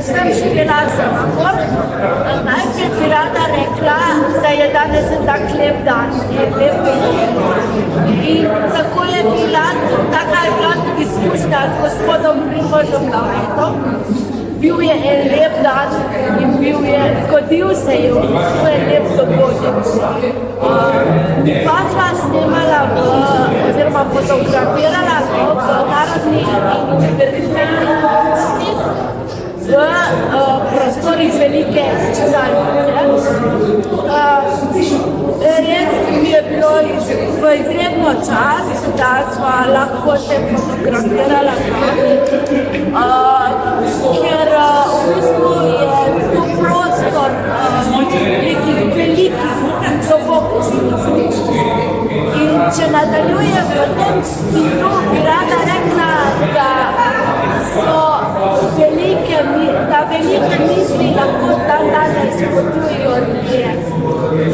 sem špila samomor, najprej bi rada rekla, da je danes tak lep dan, je lep dan. In tako je bila, taka je bila tudi izkušnja s gospodom Primožem Lavretom. Bil je en lep dan in zgodil se je lep dogodek. Pa sva snemala oziroma fotografirala v Narodni univerzitetni knjižnici v prostorih velike čitalnice. Res mi je bilo v izredno čast, da sva lahko se fotografirala ker v bistvu je to prostor nekih velikih sobotnih. In če nadaljujem v tem stilu, bi rada rekla, da velike misli lahko dan danes potujejo ljudje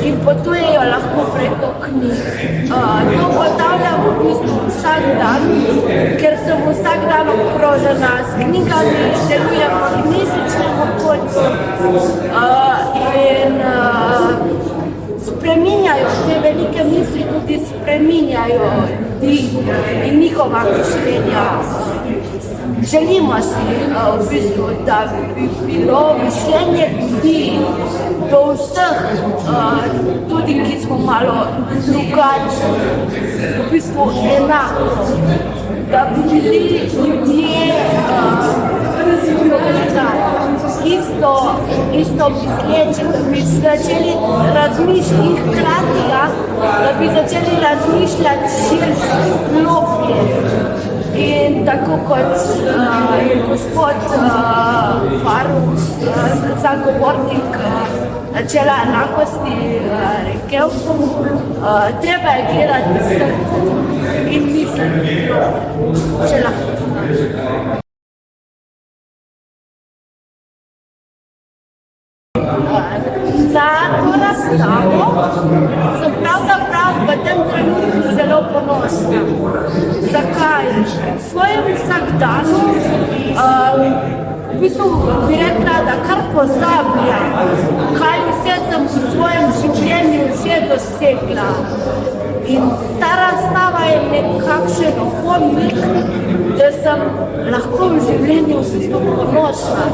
in potujejo lahko preko knjig. To ugotavljam v bistvu vsak dan, ker sem vsak dan obkrožena s knjigami, delujem v knjižničnem okolju in spreminjajo, te velike misli tudi spreminjajo ljudi in njihova mišljenja. Želimo si v bistvu, da bi bilo mišljenje ljudi do vseh, tudi ki smo malo drugačni, v bistvu enako, da bi bili ljudje isto misleči, da bi začeli razmišljati hkrati, da bi začeli razmišljati širše, globlje. In tako kot je gospod Faruk, zagovornik načela enakosti, rekel, treba je gledati srce in misliti, če lahko. Za to razstavo sem pravzaprav v tem trenutku zelo ponosna. Zakaj? V svojem vsakdanu v bistvu bi rekla, da kar pozabljam, kaj vse sem v svojem življenju že dosegla. In ta razstava je nekakšen opomnik, da sem lahko v življenju ponosna.